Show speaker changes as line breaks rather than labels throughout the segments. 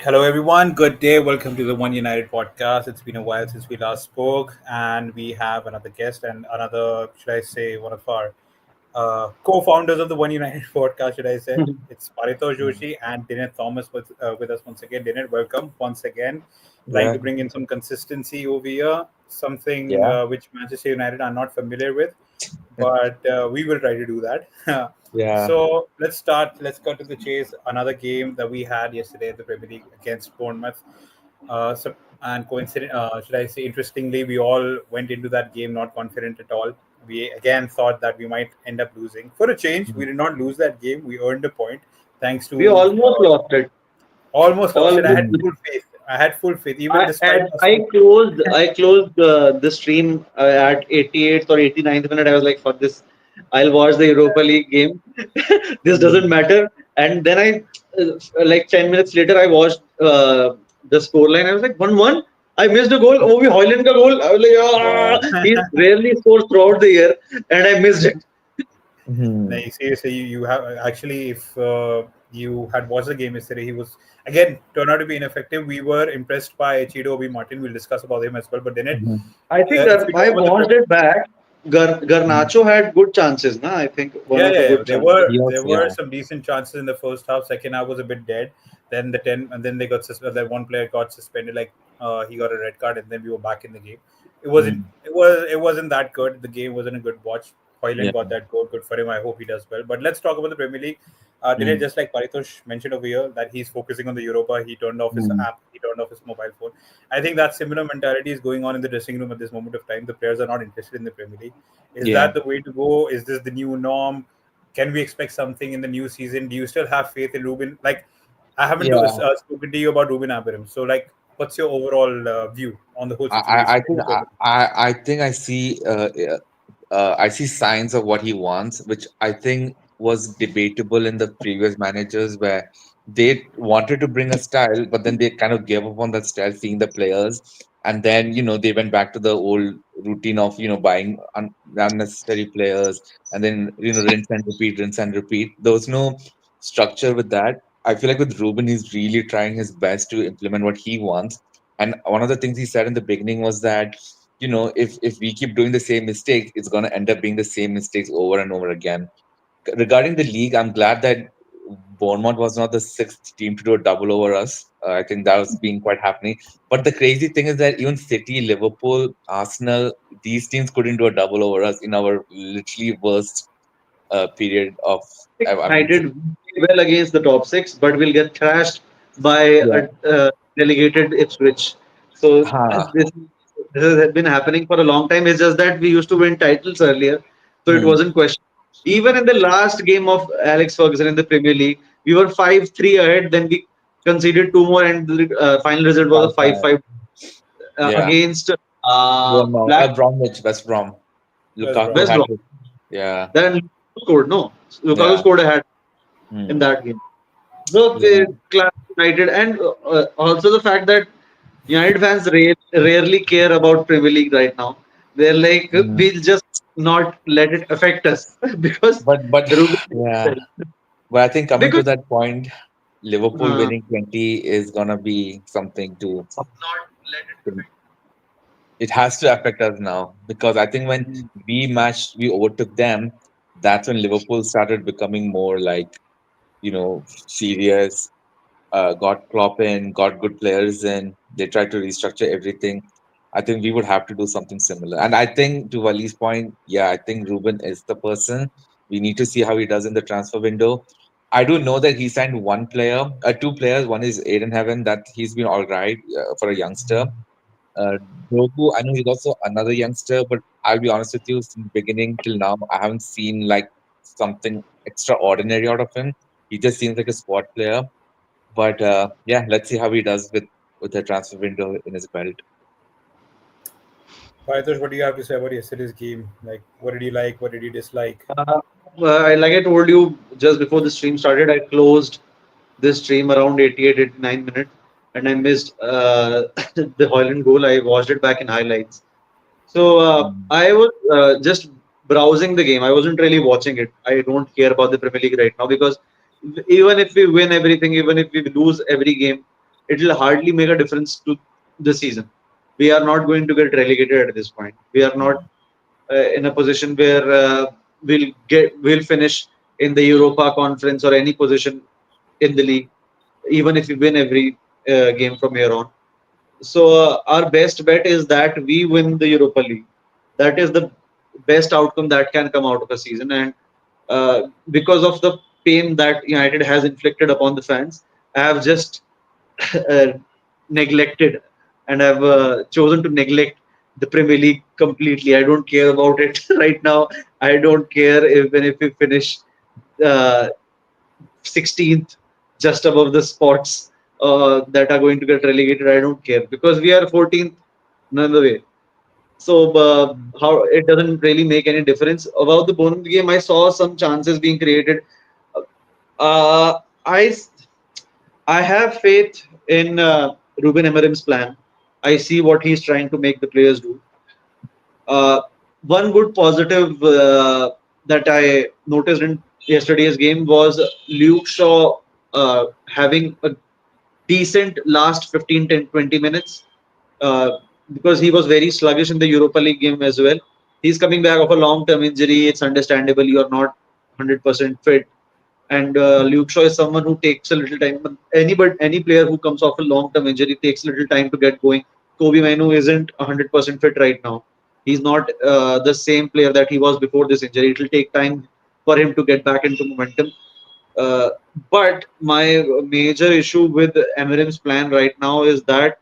Hello, everyone. Good day. Welcome to the One United podcast. It's been a while since we last spoke, and we have another guest and another, should I say, one of our co-founders of the One United podcast. Should I say? It's Paritosh Joshi and Dinete Thomas with us once again. Dinete, welcome once again. Trying
Yeah,
to bring in some consistency over here, something
yeah,
which Manchester United are not familiar with, but we will try to do that.
yeah,
So let's start. Let's cut to the chase. Another game that we had yesterday at the Premier League against Bournemouth. And coincident, should I say, interestingly, we all went into that game not confident at all. We again thought that we might end up losing. For a change, we
mhm.
did not lose that game. We earned a point thanks
We
to
almost lost it.
almost lost it. I had
Almost.
Mm.
full faith. I had full faith, even despite us.
I closed the stream at 88th or 89th minute. I was like, "Fuck this! I'll watch the Europa League game. This doesn't
Mm.
matter." And then like 10 minutes later, I watched the scoreline. I was like, 1-1. I missed a goal. Oh, we Hoyland ka goal. I was like,
Yeah.
He rarely scores throughout the year, and I missed it.
Mhm.
Like, seriously, you have actually, if you had watched the game yesterday, he was again turned out to be ineffective. We were impressed by Chido Obi Martin. We'll discuss about him as well. But then
Mhm.
I think
if we talk
I
about the
watched it back.
Mhm.
Garnacho had good chances, na? I think one
yeah,
or
yeah,
two
yeah.
good
There
chances.
were
Yes,
there
yeah.
were some decent chances in the first half. Second half was a bit dead. Then the 10, and then they got suspended. That one player got suspended. Like he got a red card, and then we were back in the game. It wasn't.
Mm.
It wasn't that good. The game wasn't a good watch. Hoyland
Yeah.
got that goal. Good for him. I hope he does well. But let's talk about the Premier League. Did
Mm.
just like Paritosh mentioned over here that he's focusing on the Europa. He turned off his
Mm.
app. He turned off his mobile phone. I think that similar mentality is going on in the dressing room at this moment of time. The players are not interested in the Premier League. Is
Yeah.
that the way to go? Is this the new norm? Can we expect something in the new season? Do you still have faith in Ruben? Like, I haven't
Yeah.
spoken to you about Ruben Amorim. So, like, what's your overall view on the whole
I
situation in
think
the Premier League?
I think I see signs of what he wants, which I think was debatable in the previous managers where they wanted to bring a style, but then they kind of gave up on that style, seeing the players, and then they went back to the old routine of buying unnecessary players, and then rinse and repeat, rinse and repeat. There was no structure with that. I feel like with Ruben, he's really trying his best to implement what he wants. And one of the things he said in the beginning was that if we keep doing the same mistakes, it's going to end up being the same mistakes over and over again. Regarding the league, I'm glad that Bournemouth was not the sixth team to do a double over us. I think that was being quite happening. But the crazy thing is that even City, Liverpool, Arsenal, these teams couldn't do a double over us in our literally worst period of. I mean,
United well against the top six, but will get thrashed by
yeah.
a delegated Ipswich. So
Huh.
this has been happening for a long time. It's just that we used to win titles earlier, so it
Hmm.
wasn't question. Even in the last game of Alex Ferguson in the Premier League, we were 5-3 ahead. Then we conceded two more, and the final result was a
5-5.
5-5
Yeah.
against
Bournemouth,
Black
Bromwich, West Brom.
West
Lukaku
Brom.
West
had
Brom.
it. Yeah.
Then Lukaku scored. No, Lukaku
Yeah.
scored a hat in
Hmm.
that game. So
Yeah.
class United, and also the fact that United fans rarely care about Premier League right now. They're like,
Hmm.
we'll just not let it affect us because
But
Ruben,
yeah. But I think coming to
because
that point, Liverpool
uh,
winning 20 is gonna be something to.
not let it
It has to affect us now because I think when we overtook them. That's when Liverpool started becoming more like serious. Got Klopp in, got good players in. They tried to restructure everything. I think we would have to do something similar. And I think to Wali's point, yeah, I think Ruben is the person. We need to see how he does in the transfer window. I do know that he signed one player, two players. One is Aiden Heaven, that he's been all right for a youngster. Uh, Dogu, I know he's also another youngster, but I'll be honest with you, since beginning till now, I haven't seen like something extraordinary out of him. He just seems like a squad player. But yeah, let's see how he does with the transfer window in his belt.
Paritosh, what do you have to say about yesterday's game? Like, what did you like? What did you dislike?
like I told you just before the stream started, I closed this stream around 88, 89 minutes, and I missed the Hoyland goal. I watched it back in highlights. So
Mm.
I was just browsing the game. I wasn't really watching it. I don't care about the Premier League right now because even if we win everything, even if we lose every game, it will hardly make a difference to the season. We are not going to get relegated at this point. We are not in a position where we'll finish in the Europa Conference or any position in the league, even if we win every game from here on. So our best bet is that we win the Europa League. That is the best outcome that can come out of a season. And because of the pain that United has inflicted upon the fans, I have just uh, neglected and have chosen to neglect the Premier League completely. I don't care about it right now. I don't care even if we finish uh, 16th, just above the spots that are going to get relegated. I don't care because we are 14th none the way. So how it doesn't really make any difference. About the Bournemouth game, I saw some chances being created. Uh, I I have faith in Ruben Amorim's plan. I see what he's trying to make the players do. Uh, One good positive that I noticed in yesterday's game was Luke Shaw having a decent last 15, 10, 20 minutes uh, because he was very sluggish in the Europa League game as well. He's coming back of a long term injury. It's understandable. You're not 100% fit. And Luke Shaw is someone who takes a little time. But any player who comes off a long-term injury takes a little time to get going. Kobe Mainu isn't 100% fit right now. He's not the same player that he was before this injury. It will take time for him to get back into momentum. Uh, but my major issue with Emirim's plan right now is that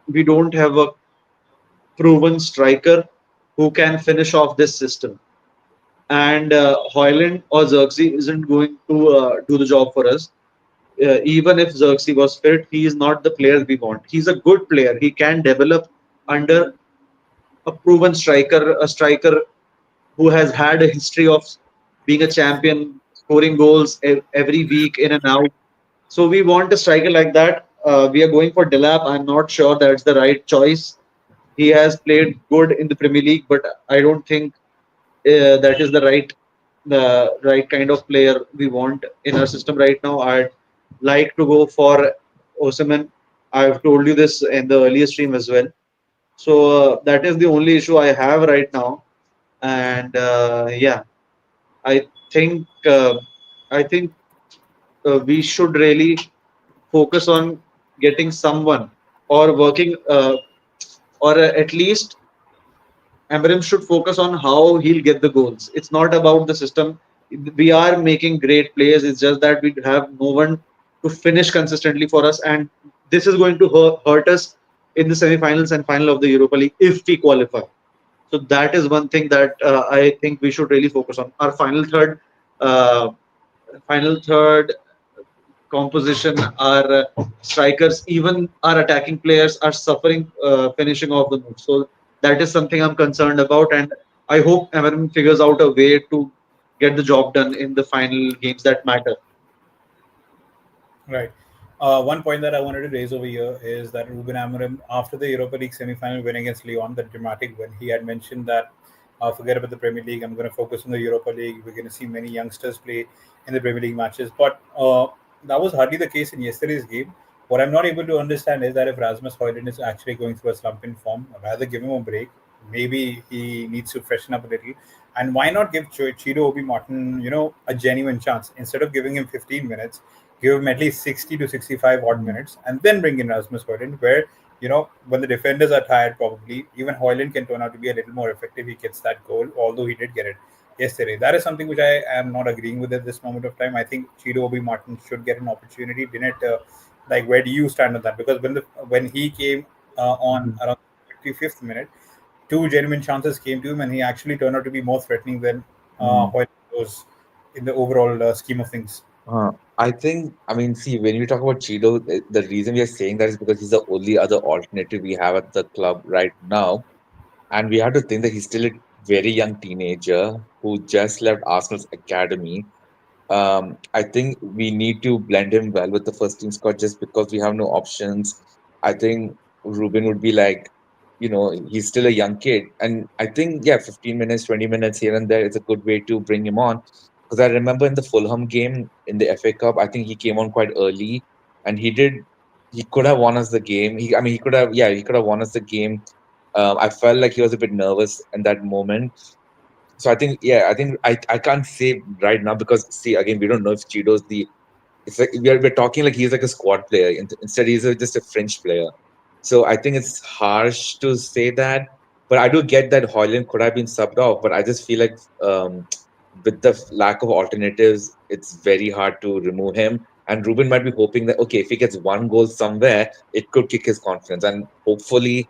we don't have a proven striker who can finish off this system. And Hoyland or Xerxes isn't going to do the job for us. Even if Xerxes was fit, he is not the player we want. He's a good player. He can develop under a proven striker, a striker who has had a history of being a champion, scoring goals every week in and out. So we want a striker like that. We are going for Delap. I'm not sure that's the right choice. He has played good in the Premier League, but I don't think that is the right kind of player we want in our system right now. I'd like to go for Osimhen. I've told you this in the earlier stream as well. So that is the only issue I have right now. And yeah, I think we should really focus on getting someone or working or at least Amorim should focus on how he'll get the goals. It's not about the system. We are making great players. It's just that we have no one to finish consistently for us, and this is going to hurt us in the semi-finals and final of the Europa League if we qualify. So that is one thing that I think we should really focus on. Our uh, final third composition, our strikers, even our attacking players are suffering finishing off the move. So that is something I'm concerned about, and I hope Amarim figures out a way to get the job done in the final games that matter.
Right. One point that I wanted to raise over here is that Ruben Amorim, after the Europa League semi-final win against Lyon, the dramatic win, he had mentioned that forget about the Premier League. I'm going to focus on the Europa League. We're going to see many youngsters play in the Premier League matches, but that was hardly the case in yesterday's game. What I'm not able to understand is that if Rasmus Højlund is actually going through a slump in form, rather give him a break. Maybe he needs to freshen up a little. And why not give Chido Obi Martin, a genuine chance instead of giving him 15 minutes? Give him at least 60 to 65 odd minutes, and then bring in Rasmus Højlund, where, when the defenders are tired, probably even Højlund can turn out to be a little more effective. He gets that goal, although he did get it yesterday. That is something which I am not agreeing with at this moment of time. I think Chido Obi Martin should get an opportunity. Dinette, like, where do you stand on that? Because when he came on
Mhm.
around the 55th minute, two genuine chances came to him, and he actually turned out to be more threatening than
Mm.
Højlund was in the overall scheme of things.
I think, I mean, see, when we talk about Cheeto, the reason we are saying that is because he's the only other alternative we have at the club right now. And we have to think that he's still a very young teenager who just left Arsenal's academy. I think we need to blend him well with the first team squad just because we have no options. I think Ruben would be like, he's still a young kid. And I think, yeah, 15 minutes, 20 minutes here and there is a good way to bring him on. Because I remember in the Fulham game in the FA Cup, I think he came on quite early and he did he could have won us the game. I mean, he could have, yeah, he could have won us the game. I felt like he was a bit nervous in that moment. So I think, yeah, I can't say right now because see, again, we don't know if Cheeto's the. It's like we're talking like he's like a squad player. Instead, he's just a French player. So I think it's harsh to say that. But I do get that Hoyland could have been subbed off. But I just feel like with the lack of alternatives, it's very hard to remove him. And Ruben might be hoping that okay, if he gets one goal somewhere, it could kick his confidence. And hopefully,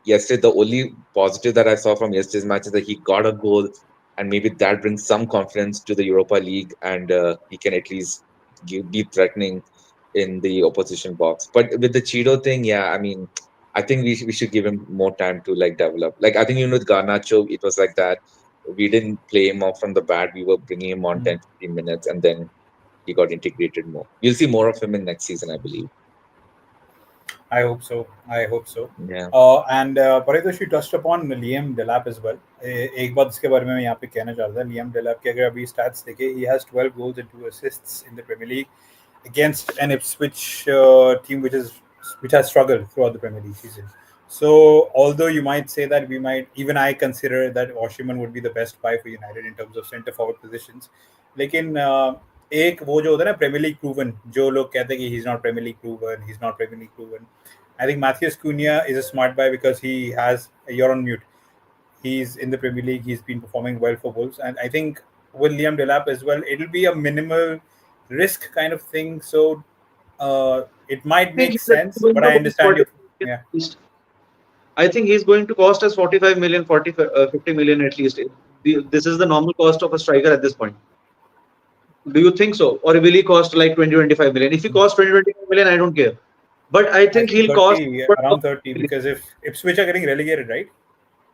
yesterday the only positive that I saw from yesterday's match is that he got a goal, and maybe that brings some confidence to the Europa League, and he can at least be threatening in the opposition box. But with the Cheeto thing, yeah, I mean, I think we should give him more time to like develop. Like I think with Garnacho, it was like that. We didn't play him off from the bat. We were bringing him on 10-15 minutes, and then he got integrated more. You'll see more of him in next season, I believe.
I hope so. I hope so.
Yeah.
And Paritosh, you touched upon Liam Delap as well. एक बात इसके बारे में मैं यहाँ पे कहना चाहता था लियम डेलाप के अगर अभी स्टैट्स देखें he has 12 goals and 2 assists in the Premier League against an Ipswich team which has struggled throughout the Premier League season. So although you might say that even I consider that Anshuman would be the best buy for United in terms of centre forward positions, लेकिन एक वो जो होता है ना premiere league proven जो लोग कहते हैं कि he's not Premier League proven. I think Matthias Cunha is a smart buy because he has you're on mute. He's in the Premier League. He's been performing well for Wolves, and I think with Liam Delap as well, it'll be a minimal risk kind of thing. So it might
think
make
he's
sense,
going
but
to
I
cost
understand
40
you.
million
Yeah,
at least. I think he's going to cost us 45 million, 50 million at least. This is the normal cost of a striker at this point. Do you think so? Or will he cost like 20, 25 million? If he costs 20, 25 million, I don't care. But I
I
think
think
he'll cost.
30, around 30, because if Ipswich are getting relegated, right?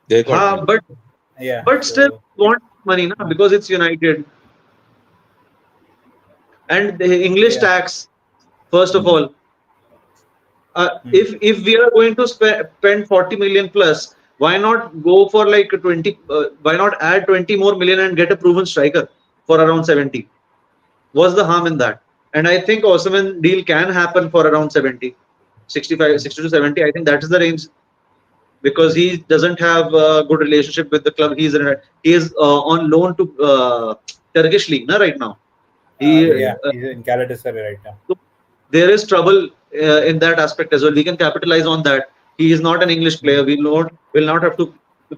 They got
Ha,
relegated.
Yeah,
but still
so
want money na, because it's United. And the English
yeah.
tax, first of
Mm.
all,
Hmm.
if we are going to spend 40 million plus, why not go for like 20? Why not add 20 more million and get a proven striker for around 70? What's the harm in that? And I think Osman deal can happen for around 70, 65, 60 to 70. I think that is the range because he doesn't have a good relationship with the club. He is on loan to Turkish league na, right now. He
Yeah, he's in Galatasaray right now.
So there is trouble in that aspect as well. We can capitalize on that. He is not an English player. We will not have to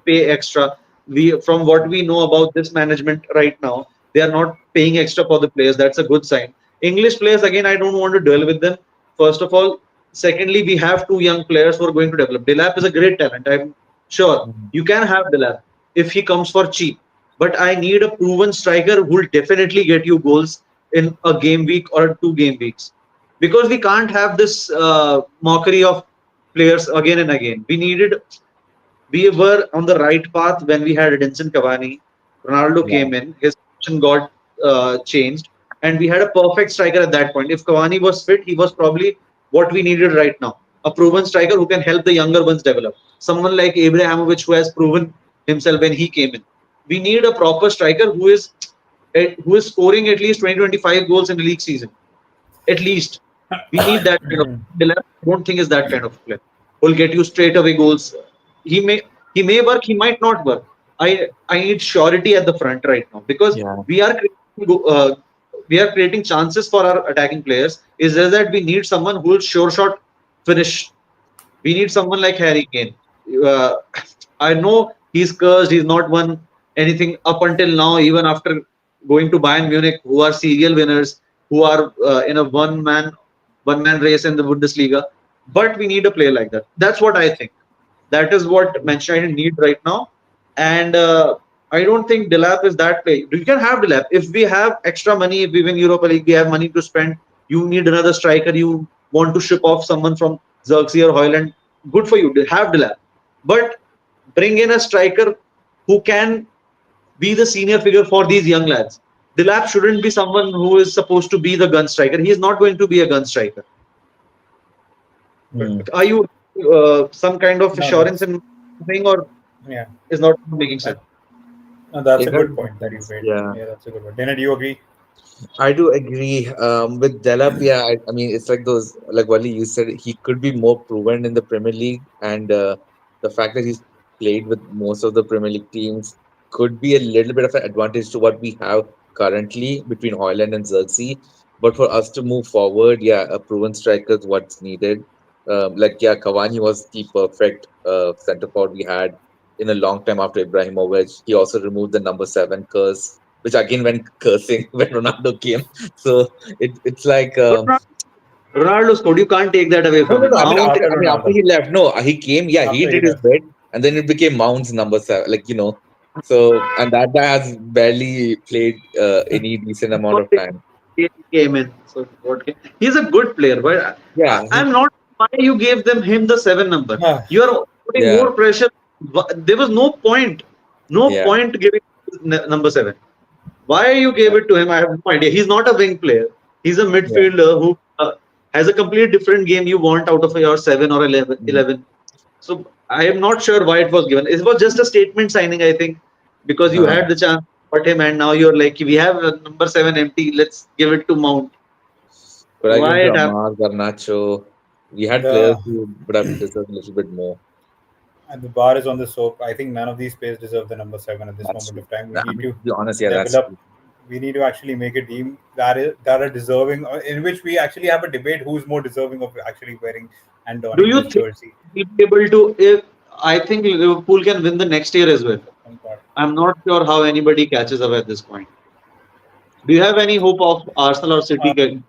pay extra. We from what we know about this management right now, they are not paying extra for the players. That's a good sign. English players again, I don't want to dwell with them. First of all, secondly, we have two young players who are going to develop. Delap is a great talent. I'm sure
Mm.
you can have Delap if he comes for cheap. But I need a proven striker who will definitely get you goals in a game week or 2 game weeks because we can't have this mockery of players again and again. We were on the right path when we had Edinson Cavani. Ronaldo
Yeah.
came in, his position got changed, and we had a perfect striker at that point. If Cavani was fit, he was probably what we needed right now. A proven striker who can help the younger ones develop. Someone like Abrahamovich who has proven himself when he came in. We need a proper striker who is scoring at least 20-25 goals in the league season. At least we need that kind of. I don't think is that kind of player. Will get you straight away goals. He may he may work. He might not work. I need surety at the front right now because
Yeah.
we are we are creating chances for our attacking players. Is just that we need someone who will sure shot finish. We need someone like Harry Kane. Uh, I know he's cursed. He's not won anything up until now, even after going to Bayern Munich, who are serial winners, who are in a one man race in the Bundesliga. But we need a player like that. That's what I think. That is what Manchester United need right now. And I don't think Delap is that player. You can have Delap if we have extra money. If we win Europa League, we have money to spend. You need another striker. You want to ship off someone from Xerxes or Hoyland. Good for you. Have Delap, but bring in a striker who can be the senior figure for these young lads. Delap shouldn't be someone who is supposed to be the gun striker. He is not going to be a gun striker.
Mm.
Are you some kind of
No,
assurance
that's
in thing, or
yeah.
is not making sense?
That, no, that's
It
a
does
good
make
point that you
sense.
made.
Yeah.
Yeah, that's a good one. Dinete, do you agree?
I do agree. With Delap, yeah, I mean, it's like those, like Wally, you said, he could be more proven in the Premier League, and the fact that he's played with most of the Premier League teams could be a little bit of an advantage to what we have currently between Hoyland and Xerxes. But for us to move forward, yeah, a proven striker is what's needed. Like, yeah, Cavani was the perfect center forward we had in a long time after Ibrahimovic. He also removed the number 7 curse, which again went cursing when Ronaldo came. So it's like
But Ronaldo scored. You can't take that away
no,
from
no,
him.
no.
Mount,
After
I mean, after
Ronaldo,
he left, no, he came. Yeah, he
after he
did his
left.
bit, and then it became Mount's number 7. Like so and that guy has barely played any decent amount of time.
he came in. So what? He's a good player, but
Yeah,
I'm not why you gave them him the 7 number.
Ah,
You are putting
yeah,
more pressure. There was no
yeah,
point giving number 7. Why you gave it to him? I have no idea. He's not a wing player. He's a
yeah.
midfielder who has a completely different game you want out of your 7 or 11.
Mm.
So I am not sure why it was given. It was just a statement signing, I think, because you
Uh,
had the chance to put him, and now you're like, we have a number 7 empty. Let's give it to Mount.
could I give
Why
him to
it happened?
Amar, Garnacho? We had players
the
who would have deserved a little bit more.
and the bar is on the soap. I think none of these players deserve the number 7 at this
That's
moment
true.
of time. We
Nah, I
need
mean,
to
to be honest, yeah, that's
develop.
true.
We need to actually make a team that are deserving, in which we actually have a debate who's more deserving of actually wearing and
Do
donning
you
this
think
jersey.
we'll be able to? If I think Liverpool can win the next year as well.
On part.
I'm not sure how anybody catches up at this point. Do you have any hope of Arsenal or City
Um,
getting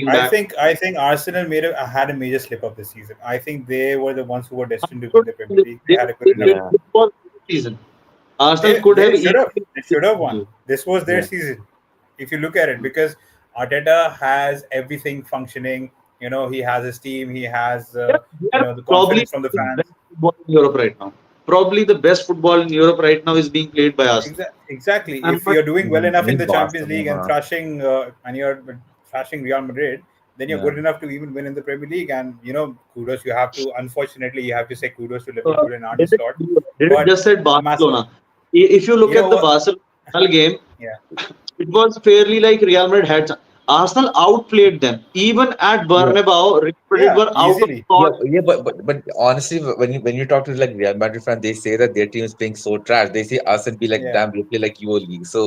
back?
I think Arsenal had a major slip up this season. I think they were the ones who were destined to win
Should-
the Premier League. They had a good enough.
Yeah,
This was their season. Arsenal could have
They should have.
easily.
They should have won. This was their
yeah.
season, if you look at it, because Arteta has everything functioning. He has his team. He has
Yeah, they are
the
probably
confidence from the
the
fans.
best football in Europe right now. Probably the best football in Europe right now is being played by Arsenal.
Exactly.
I'm
If
not.
you're doing well enough in
Maybe
the Champions League and
Barcelona.
you're thrashing Real Madrid, then you're
Yeah.
good enough to even win in the Premier League. And kudos. You have to. Unfortunately, you have to say kudos to
Uh,
Liverpool and Arne
did it,
Slot.
did it
But
just said
a massive.
Barcelona? If you look
You
at
know
the
what?
Barcelona game,
Yeah.
it was fairly like Real Madrid had. Arsenal outplayed them. Even at
Yeah.
Bernabeu, Real Madrid
Yeah.
were out of
Easily.
Yeah,
sorts.
yeah, but honestly, when you talk to like Real Madrid fans, they say that their team is playing so trash. They see us and be like,
Yeah.
"Damn, we play like Euro League." So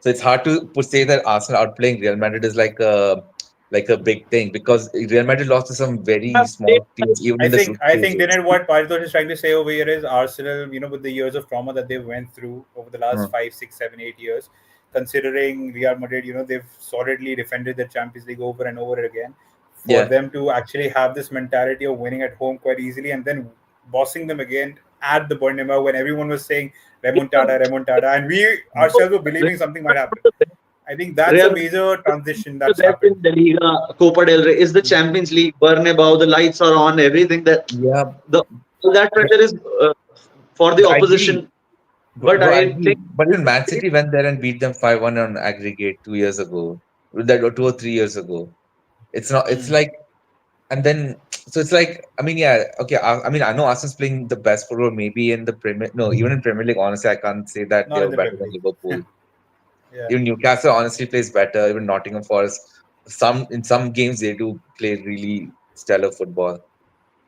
it's hard to say that Arsenal outplaying Real Madrid is like a big thing because Real Madrid lost to some
They
very
have played
small teams even in the group
I think
stages.
Dinete, what Paritosh is trying to say over here is Arsenal, with the years of trauma that they went through over the last
Hmm.
5, 6, 7, 8 years, considering Real Madrid, they've solidly defended the Champions League over and over again. For
Yeah,
them to actually have this mentality of winning at home quite easily and then bossing them again at the Bernabeu when everyone was saying remontada, remontada, and we ourselves were believing something might happen. I think that's a
Real
major transition
the
that's
best
happened.
in the Liga, Copa del Rey is the Champions League. Bernabeu, the lights are on. Everything
yeah,
the all that
but,
pressure is for the
but I agree.
opposition. But
Bro, I
I
agree.
think
But even Man City went there and beat them 5-1 on aggregate 2 years ago. That or 2 or 3 years ago. It's not. It's
Hmm.
like and then so it's like I mean yeah okay I mean I know Arsenal's playing the best football maybe in the Premier no even in Premier League honestly I can't say that
Not
they
in
were
the
better
Premier
than
League.
Liverpool.
Yeah.
Even Newcastle honestly plays better. Even Nottingham Forest some games they do play really stellar football.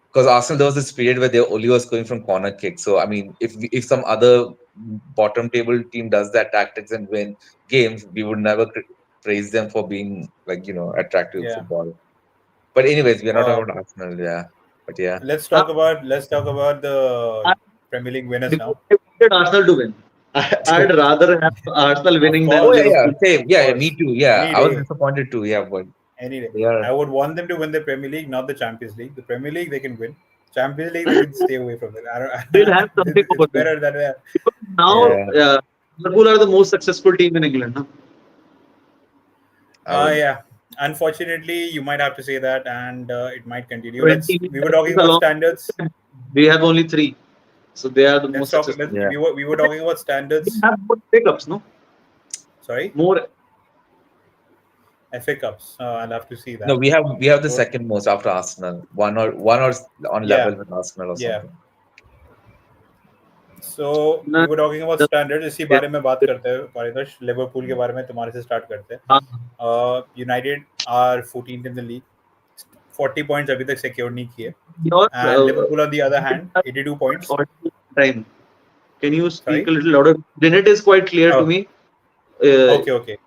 Because Arsenal there was this period where they only was going from corner kicks. So I mean if some other bottom table team does that tactics and win games we would never praise them for being like attractive
Yeah.
football. But anyways, we are not
Uh,
talking about Arsenal, yeah. But yeah.
I,
let's talk about the
I,
Premier League winners
because
now.
I wanted Arsenal to win. I'd rather have Arsenal
Of
winning
Oh
than
course,
yeah, yeah.
Liverpool.
Same.
of
Yeah, yeah, me
course.
too. Yeah.
Any
I was
day,
disappointed too. Yeah, but
any day.
they are
I would want them to win the Premier League, not the Champions League. The Premier League they can win. Champions League they can stay away from it. I
They'll have
don't.
something
It's
over them.
better than
Because now,
yeah.
Liverpool are the most successful team in England. No?
I would
yeah. Unfortunately, you might have to say that, and it might continue.
20
We were talking
matches
about
along.
standards.
We have only three, so they are the
Let's
most
talk.
successful.
yeah.
We were talking about
They
standards.
have more pickups, no?
Sorry,
More.
FA Cups. I'll have to see
No,
that.
we have the
So,
second most after Arsenal. One or on
yeah,
level with Arsenal or
yeah.
something.
So we
ना
were talking about
the
standards. इसी बारे में बात करते हैं Paritosh. Liverpool के बारे में तुम्हारे से स्टार्ट करते हैं.
हाँ
United are 14th in the league. 40 points अभी तक secure नहीं किए.
your
And Liverpool on the other hand, 82 points.
time. Can you speak
Sorry.
a little louder? Dinete is quite clear to
Oh,
me. Uh,
okay, okay.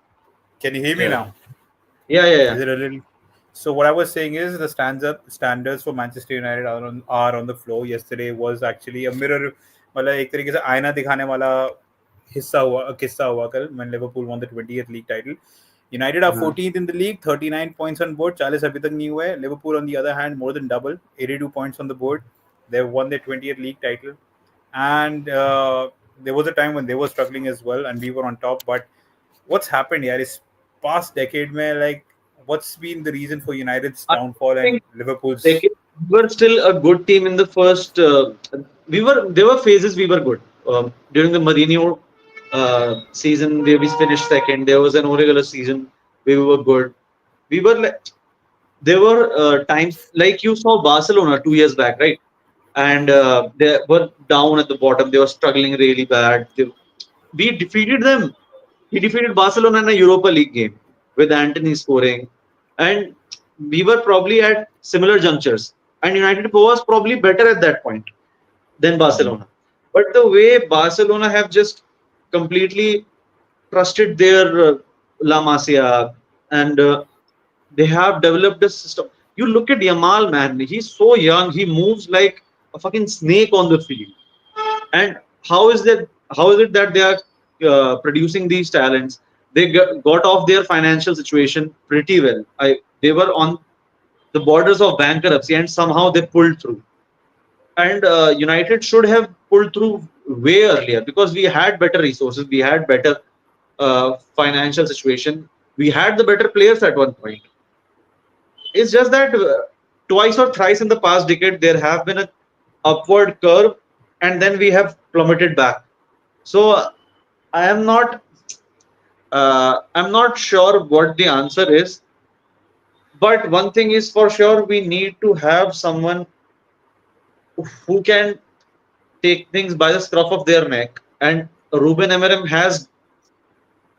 Can you hear me
yeah,
now?
yeah.
Is it a little? So what I was saying is the standards for Manchester United are on the floor. Yesterday was actually a mirror, मतलब एक तरीके से आईना दिखाने वाला किस्सा हुआ कल when Liverpool won the 20th league title. United are
हाँ.
14th in the league, 39 points on board. 40 अभी तक नहीं हुए. Liverpool on the other hand more than double, 82 points on the board. They won their 20th league title, and there was a time when they were struggling as well, and we were on top. But what's happened here is past decade, man. Like, what's been the reason for United's
I
downfall and
think
Liverpool's?
we were still a good team in the first. We were there were phases we were good. During the Mourinho season, where we finished second. There was an irregular season. We were good. We were like, there were times like you saw Barcelona 2 years back, right? And they were down at the bottom. They were struggling really bad. We defeated them. He defeated Barcelona in a Europa League game with Antony scoring, and we were probably at similar junctures. And United was probably better at that point than
Mhm.
Barcelona. But the way Barcelona have just completely trusted their La Masia, and they have developed a system. You look at Yamal, man. He's so young. He moves like a fucking snake on the field. And how is that? How is it that they are producing these talents? They got off their financial situation pretty well. They were on the borders of bankruptcy, and somehow they pulled through. And United should have pulled through way earlier because we had better resources, we had better financial situation, we had the better players at one point. It's just that twice or thrice in the past decade there have been a upward curve, and then we have plummeted back. So I'm not sure what the answer is, but one thing is for sure: we need to have someone who can take things by the scruff of their neck. And Ruben Amorim has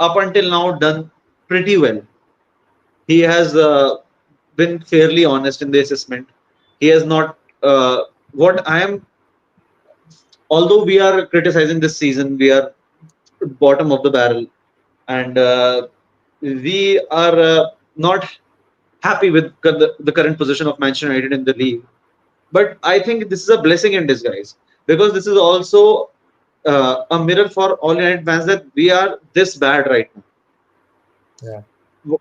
up until now done pretty well. He has been fairly honest in the assessment. He has not. What I am, although we are criticizing this season, we are bottom of the barrel, and we are not happy with the current position of Manchester United in the league. But I think this is a blessing in disguise because this is also a mirror for all United fans that we are this bad right now.
Yeah.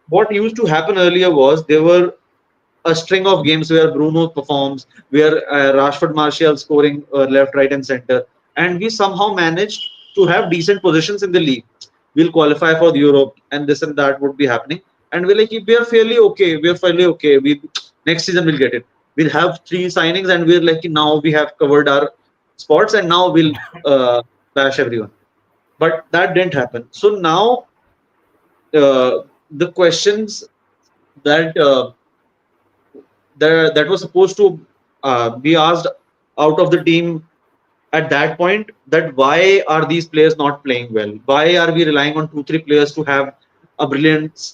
What used to happen earlier was there were a string of games where Bruno performs, where Rashford Martial scoring left, right, and center, and we somehow managed to have decent positions in the league. We'll qualify for the Europe, and this and that would be happening. And we're like, we are fairly okay. We are fairly okay. We next season we'll get it. We'll have three signings, and we're like, now we have covered our spots, and now we'll bash everyone. But that didn't happen. So now the questions that that was supposed to be asked out of the team at that point, that why are these players not playing well? Why are we relying on 2 3 players to have a brilliant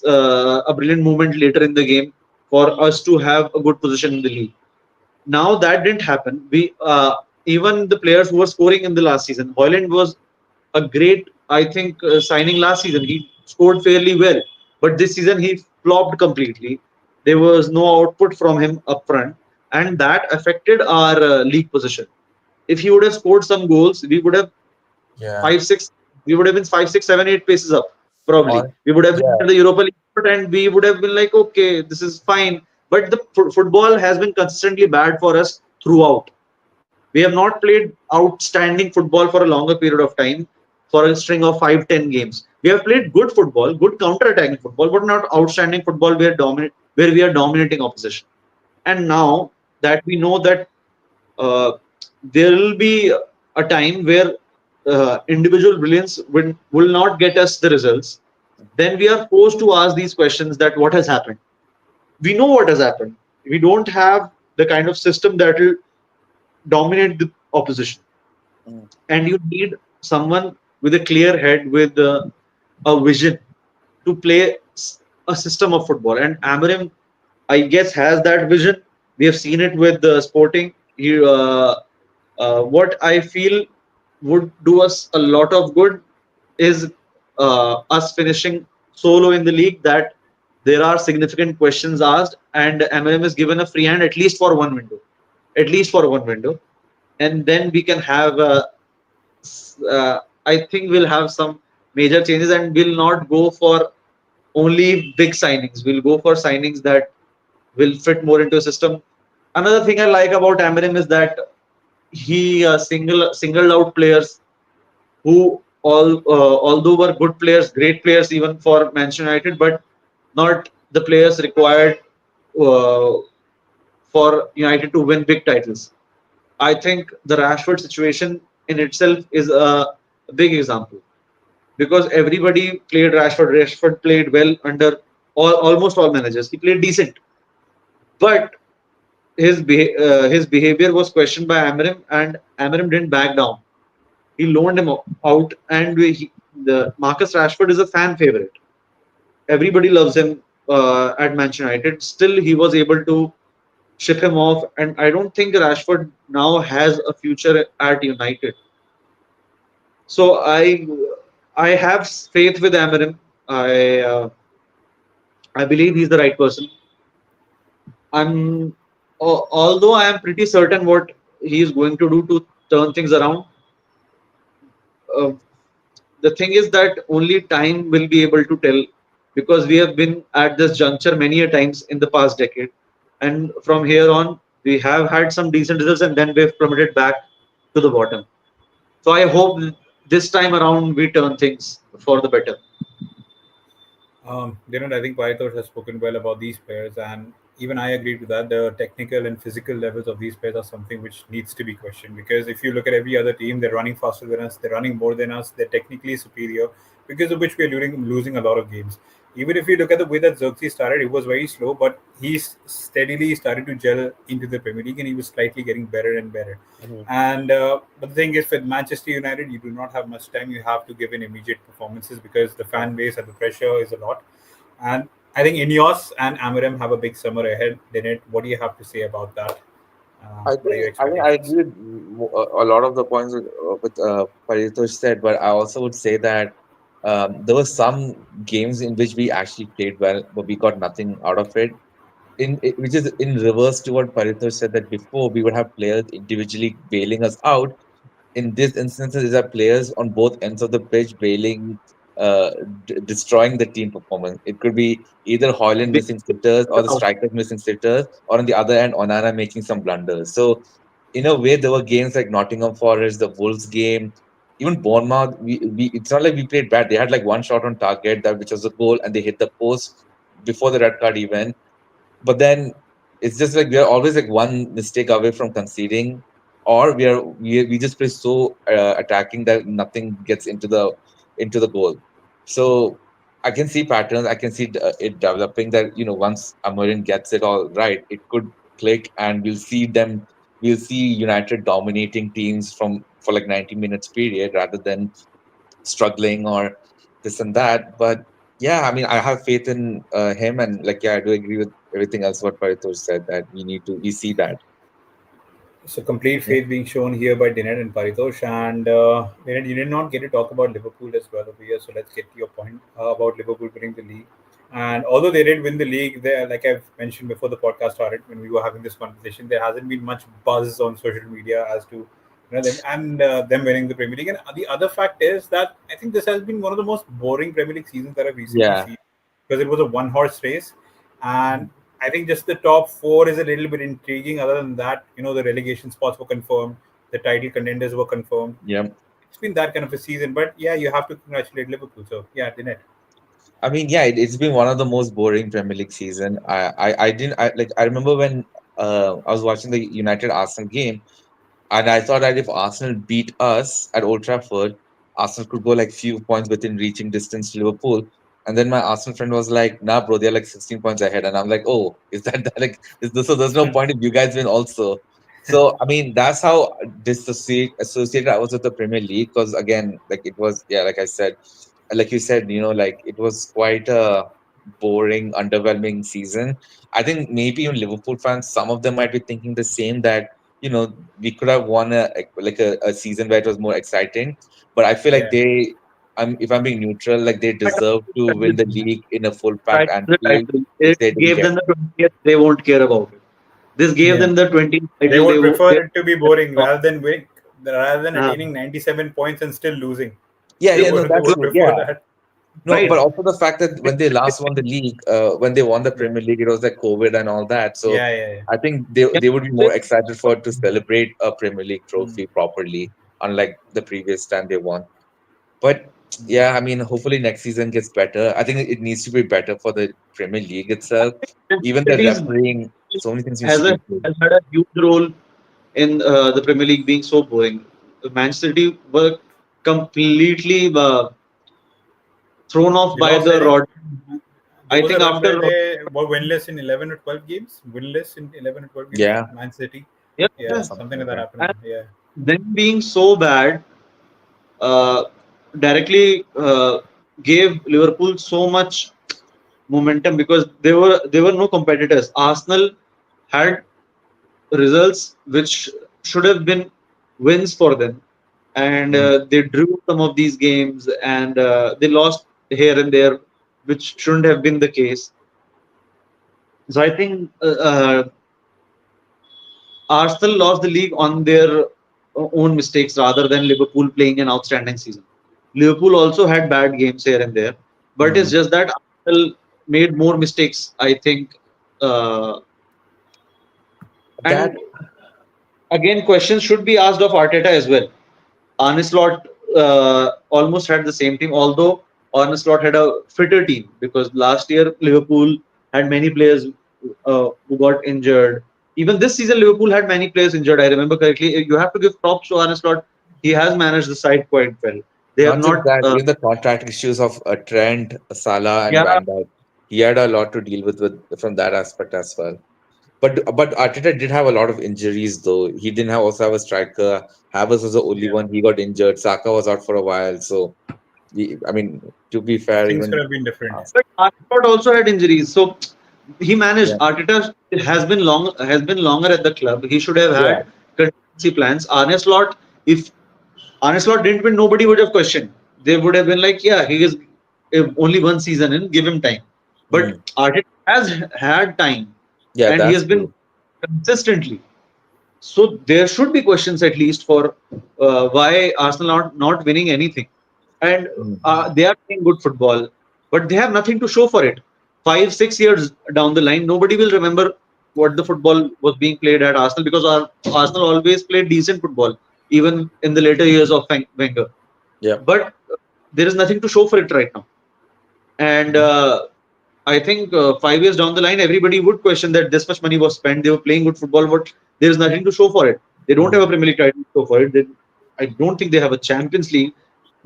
movement later in the game for us to have a good position in the league? Now that didn't happen. We even the players who were scoring in the last season, Hoyland was a great, I think, signing last season. He scored fairly well, but this season he flopped completely. There was no output from him up front, and that affected our league position. If he would have scored some goals, we would have
Yeah.
5 6. We would have been 5 6 7 8 paces up. Probably
On.
we would have been
Yeah.
into the Europa League, and we would have been like, okay, this is fine. But the football has been consistently bad for us throughout. We have not played outstanding football for a longer period of time for a string of 5 10 games. We have played good football, good counter-attacking football, but not outstanding football where we are dominating opposition. And now that we know that uh, there will be a time where individual brilliance will not get us the results, then we are forced to ask these questions: that what has happened? We know what has happened. We don't have the kind of system that will dominate the opposition.
Mm.
and you need someone with a clear head, with a vision to play a system of football. And Amarim, I guess, has that vision. We have seen it with Sporting. What I feel would do us a lot of good is us finishing solo in the league. That there are significant questions asked, and Amarim is given a free hand at least for one window, at least for one window, and then we can have. I think we'll have some major changes, and we'll not go for only big signings. We'll go for signings that will fit more into a system. Another thing I like about Amarim is that he singled out players who although were good players, great players even for Manchester United, but not the players required uh, for United to win big titles. I think the Rashford situation in itself is a big example, because everybody played Rashford. Rashford played well under almost all managers. He played decent, but his behavior was questioned by Amarim, and Amarim didn't back down. He loaned him out, and the Marcus Rashford is a fan favorite. Everybody loves him at Manchester United. Still, he was able to ship him off, and I don't think Rashford now has a future at United. So I have faith with Amarim. I believe he's the right person. Although I am pretty certain what he is going to do to turn things around. Uh, the thing is that only time will be able to tell, because we have been at this juncture many a times in the past decade, and from here on we have had some decent results, and then we've plummeted back to the bottom. So I hope this time around we turn things for the better.
I think Paritosh has spoken well about these players, and even I agree with that. The technical and physical levels of these players are something which needs to be questioned, because if you look at every other team, they're running faster than us, they're running more than us, they're technically superior, because of which we are losing a lot of games. Even if you look at the way that Xerxes started, it was very slow, but he's steadily started to gel into the Premier League, and he was slightly getting better and better.
Mhm.
And but the thing is, with Manchester United, you do not have much time. You have to give in immediate performances, because the fan base and the pressure is a lot. And I think Ineos and Amarim have a big summer ahead. Dinette, what do you have to say about that? What are your
I think I
expectations?
agree with a lot of the points with Paritosh said, but I also would say that there were some games in which we actually played well, but we got nothing out of it. Which is in reverse to what Paritosh said, that before we would have players individually bailing us out. In this instance, these are players on both ends of the pitch bailing, uh, destroying the team performance. It could be either Hoyland missing sitters or the strikers missing sitters, or on the other end, Onana making some blunders. So, in a way, there were games like Nottingham Forest, the Wolves game, even Bournemouth. It's not like we played bad. They had like one shot on target, that which was a goal, and they hit the post before the red card even. But then it's just like we are always like one mistake away from conceding, or we just play so attacking that nothing gets into the goal. So I can see patterns. I can see it developing, that once Amorin gets it all right, it could click, and we'll see them. We'll see United dominating teams for like 90 minutes period, rather than struggling or this and that. But yeah, I mean, I have faith in him, and like, yeah, I do agree with everything else what Paritosh said, that we see that.
So complete
Yeah.
faith being shown here by Dinette and Paritosh. And Dinette, you did not get to talk about Liverpool as well over here. So let's get to your point about Liverpool winning the league. And although they did win the league, there, like I've mentioned before the podcast started, when we were having this conversation, there hasn't been much buzz on social media as to them and them winning the Premier League. And the other fact is that I think this has been one of the most boring Premier League seasons that I've recently
Yeah.
seen, because it was a one horse race, and I think just the top four is a little bit intriguing. Other than that, the relegation spots were confirmed, the title contenders were confirmed.
Yeah.
It's been that kind of a season, but yeah, you have to congratulate Liverpool. So yeah, Dinette.
I mean, yeah, it's been one of the most boring Premier League season. I didn't I remember when I was watching the United Arsenal game, and I thought that if Arsenal beat us at Old Trafford, Arsenal could go like few points within reaching distance to Liverpool. And then my Arsenal friend was like, "Nah, bro, they're like 16 points ahead." And I'm like, "Oh, is that like is this? So there's no point if you guys win also." So I mean, that's how associated I was with the Premier League. Because again, like it was, yeah, like I said, like you said, like it was quite a boring, underwhelming season. I think maybe even Liverpool fans, some of them might be thinking the same, that we could have won a season where it was more exciting. But I feel like
Yeah.
if I'm being neutral, like they
But
deserve to win the league in a full packed
title is the
Anfield,
title.
which
It
they didn't
gave
get.
them the 20th, they won't care about it. This gave
Yeah.
them the 20th
They
title.
would prefer it to be boring
Uh,
rather than attaining 97 points and still losing.
Yeah,
they
yeah, no,
They
that's
would
true.
prefer
Yeah.
that.
No, but
right.
also the fact that when they last won the league, when they won the
Yeah.
Premier League, it was like COVID and all that. So
Yeah, yeah, yeah.
I think they would be more excited for to celebrate a Premier League
Mm.
trophy properly, unlike the previous time they won. But
Mm.
yeah, I mean, hopefully next season gets better. I think it needs to be better for the Premier League itself. Even the
Cities
refereeing, so many things needs
has
to be improved.
has had a huge role in the Premier League being so boring. Manchester City were completely thrown off
They
by
lost, I
the
think,
rod.
there
I
was a
think
run
after
where they were winless in 11 or 12 games. Winless in 11 or 12 games,
Yeah,
Man City.
yeah,
yeah,
Yeah,
something
something like
like
that
that.
happened.
and
Yeah.
them being so bad uh, directly gave Liverpool so much momentum because there were no competitors. Arsenal had results which should have been wins for them, and
Mm.
they drew some of these games and they lost here and there, which shouldn't have been the case. So I think Arsenal lost the league on their own mistakes rather than Liverpool playing an outstanding season. Liverpool also had bad games here and there, but it's
Mm.
just that Arsenal made more mistakes, I think. Uh,
That
and again, questions should be asked of Arteta as well. Arne Slot almost had the same team, although Arne Slot had a fitter team because last year Liverpool had many players who got injured. Even this season, Liverpool had many players injured. I remember correctly. You have to give props to Arne Slot. He has managed the side quite well. They have
Not just
not.
that, even the contract issues of Trent, Salah, and
Yeah,
Van Dijk, he had a lot to deal with from that aspect as well. But Arteta did have a lot of injuries though. He didn't have also have a striker. Havertz was the only
Yeah.
one. He got injured. Saka was out for a while. So I mean, to be fair,
Things could
even
have been different.
but Arne Slot also had injuries, so he managed.
yeah,
Arteta has been longer at the club. He should have
yeah,
had contingency plans. Arne Slot, if Arne Slot didn't win, nobody would have questioned. They would have been like, yeah, he is only one season in, give him time. But
mm,
Arteta has had time
yeah,
and he
that's
has been
true.
consistently. So there should be questions at least for why Arsenal are not winning anything. And
Mm,
they are playing good football, but they have nothing to show for it. 5, 6 years down the line, nobody will remember what the football was being played at Arsenal because Arsenal always played decent football, even in the later years of Wenger.
yeah,
But there is nothing to show for it right now. And I think 5 years down the line, everybody would question that this much money was spent. They were playing good football, but there is nothing to show for it. They don't have
mm,
a Premier League title to show for it. I don't think they have a Champions League.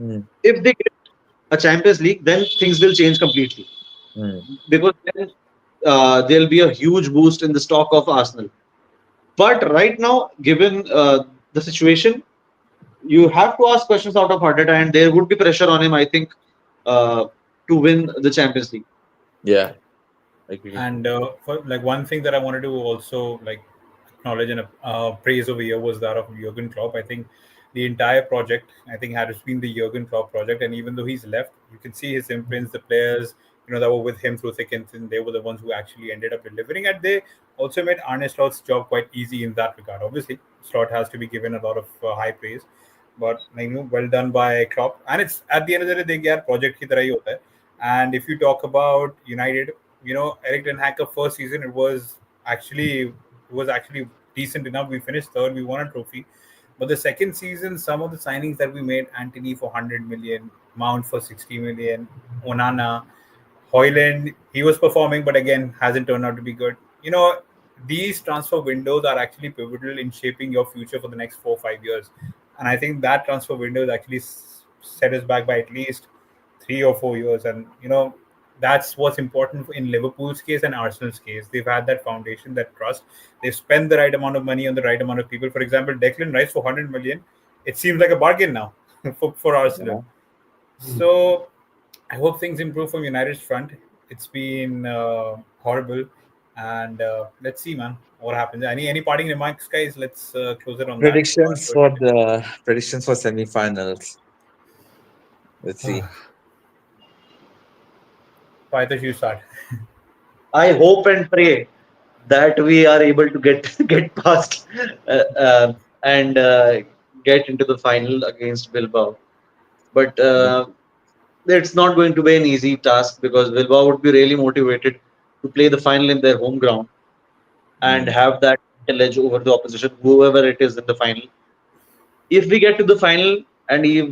mm,
If they get a Champions League, then things will change completely
mm.
because then there'll be a huge boost in the stock of Arsenal. But right now, given the situation, you have to ask questions out of Arteta, and there would be pressure on him, I think, uh, to win the Champions League.
Yeah, agree.
And for like one thing that I wanted to also like acknowledge and praise over here was that of Jurgen Klopp. I think the entire project, I think, had been the Jurgen Klopp project, and even though he's left, you can see his imprints. The players, that were with him through thick and thin, they were the ones who actually ended up delivering, and they also made Arne Slot's job quite easy in that regard. Obviously, Slot has to be given a lot of high praise, but well done by Klopp. And it's at the end of the day, they get project ki tarah hi hota hai. And if you talk about United, Eric Ten Hag's first season, it was actually decent enough. We finished third, we won a trophy. But the second season, some of the signings that we made, Anthony for 100 million, Mount for 60 million, Onana, Hoyland, he was performing, but again, hasn't turned out to be good. These transfer windows are actually pivotal in shaping your future for the next 4 or 5 years. And I think that transfer window is actually set us back by at least 3 or 4 years. And, that's what's important in Liverpool's case and Arsenal's case. They've had that foundation, that trust. They've spent the right amount of money on the right amount of people. For example, Declan Rice for 100 million. It seems like a bargain now for Arsenal.
Yeah.
So I hope things improve from United's front. It's been horrible, and let's see, man, what happens. Any parting remarks, guys? Let's close it on that.
Predictions for semi-finals. Let's see.
Paritosh, you start.
I hope and pray that we are able to get get past and get into the final against Bilbao. But it's not going to be an easy task because Bilbao would be really motivated to play the final in their home ground and
Mm,
have that edge over the opposition, whoever it is in the final. If we get to the final, and if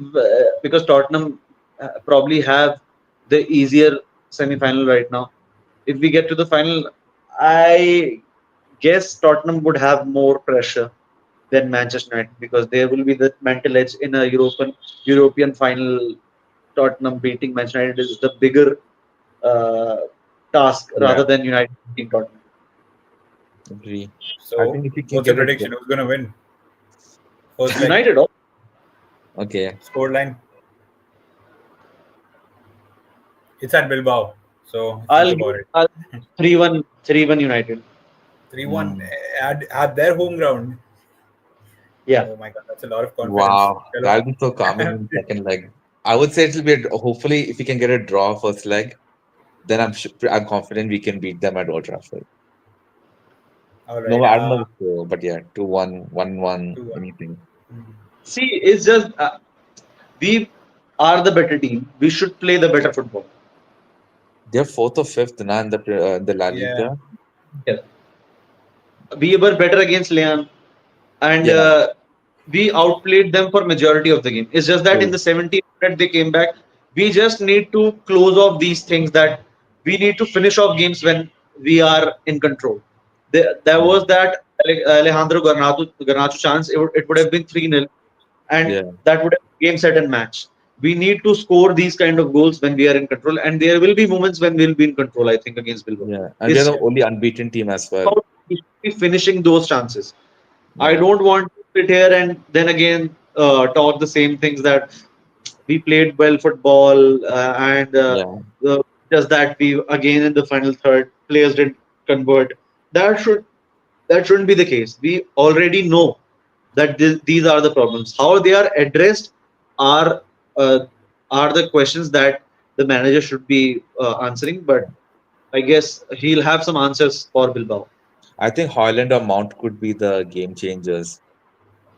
because Tottenham probably have the easier semi-final right now. If we get to the final, I guess Tottenham would have more pressure than Manchester United because there will be the mental edge in a European final. Tottenham beating Manchester United is the bigger uh, task
yeah,
rather than United beating Tottenham.
agree. I
So,
think if you can
what's the
get it,
prediction? Who's going to win? First leg,
United,
okay.
scoreline. It's at Bilbao, so think
I'll
about
give
it.
I'll 3-1, 3-1 United.
3-1
Mm,
at their home ground.
Yeah.
Oh my god, that's a lot of confidence.
wow,
Hello.
that'll be so calming in second leg. I would say it'll be hopefully if we can get a draw first leg, then I'm confident we can beat them at Old Trafford.
All right.
No, I don't know the score, but yeah, 2-1, 1-1,
2-1.
anything.
See, it's just we are the better team. We should play the better football.
They're fourth or fifth now in the La
Yeah.
Liga.
Yes. We were better against Leon, and
Yeah,
we outplayed them for majority of the game. It's just that in
true.
the 70th minute they came back. We just need to close off these things that we need to finish off games when we are in control. There
Yeah,
was that Alejandro Garnacho chance. It would have been 3-0, and
yeah,
that would have been game, set, and match. We need to score these kind of goals when we are in control, and there will be moments when we'll be in control. I think against Bilbao.
yeah. And they're
It's
the only unbeaten team as well.
about finishing those chances. I
Yeah,
don't want to sit here and then again talk the same things that we played well football and
yeah,
the, just that we again in the final third players didn't convert. That should that shouldn't be the case. We already know that these are the problems. How they are addressed are uh, are the questions that the manager should be answering. But I guess he'll have some answers for Bilbao.
I think Hoyland or Mount could be the game changers.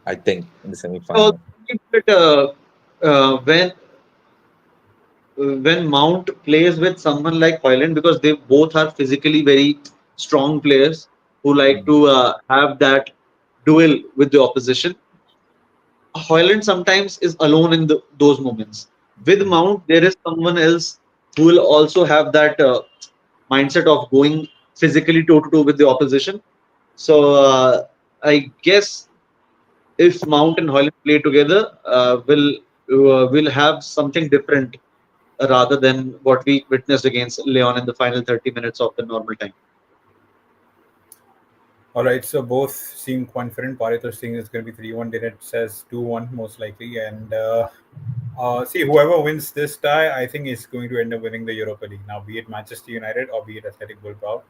I think in the
I also
semi-final.
think that uh, when when Mount plays with someone like Hoyland, because they both are physically very strong players who like
Mm,
to have that duel with the opposition. Hoyland sometimes is alone in those moments. With
mm.
Mount, there is someone else who will also have that mindset of going physically toe to toe with the opposition. So I guess if Mount and Hoyland play together, will have something different rather than what we witnessed against Leon in the final 30 minutes of the normal time.
All right, so both seem confident. Paritosh saying it's going to be 3-1. Dinete says 2-1 most likely. And see, whoever wins this tie, I think is going to end up winning the Europa League. Now, be it Manchester United or be it Athletic Bilbao.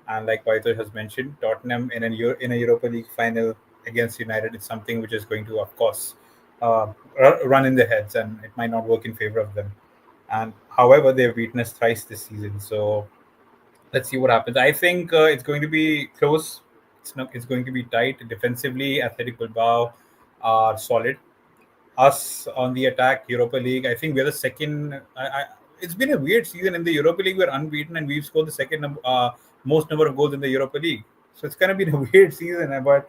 And like Paritosh has mentioned, Tottenham in a Europa League final against United is something which is going to, of course, run in their heads, and it might not work in favor of them. And however, they've beaten us thrice this season, so let's see what happens. I think it's going to be close. It's going to be tight defensively. Athletic Bilbao are solid. Us on the attack, Europa League. I think we're the second. It's been a weird season in the Europa League. We're unbeaten and we've scored the second most number of goals in the Europa League. So it's kind of been a weird season. But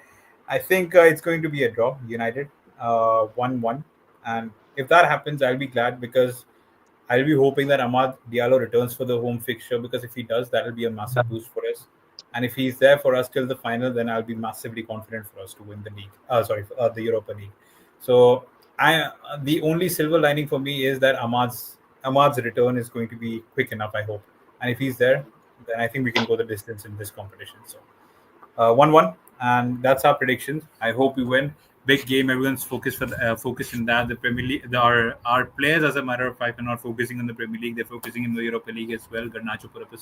I think it's going to be a draw. United 1-1, and if that happens, I'll be glad because I'll be hoping that Amad Diallo returns for the home fixture because if he does, that'll be a massive boost for us. And if he's there for us till the final, then I'll be massively confident for us to win the league. The Europa League. So the only silver lining for me is that Ahmad's return is going to be quick enough. I hope and if he's there, then I think we can go the distance in this competition. So 1-1, and that's our predictions. I hope we win. Big game. Everyone's focused in that. The Premier League, our players, as a matter of fact, are not focusing on the Premier League. They're focusing in the Europa League as well. Garnacho put up a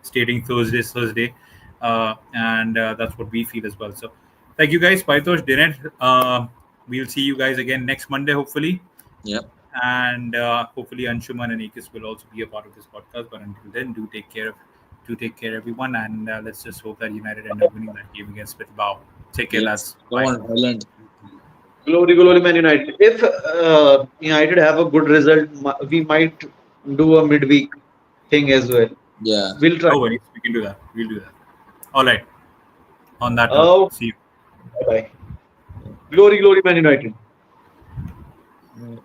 stating Thursday, and that's what we feel as well. So, thank you guys, Paritosh, Dinete. We'll see you guys again next Monday, hopefully.
Yep.
And hopefully Anshuman and Ekus will also be a part of this podcast. But until then, do take care, everyone, and let's just hope that United end up winning that game against Bilbao. Take care,
Yes.
lads.
Come
Bye.
on, Holland.
Glory, glory, Man United. If United have a good result, we might do a midweek thing as well.
Yeah.
We'll try.
No worries, we can do that. We'll do that. All right. On that note,
Oh,
see you.
bye. Glory, glory, Man United.
Right.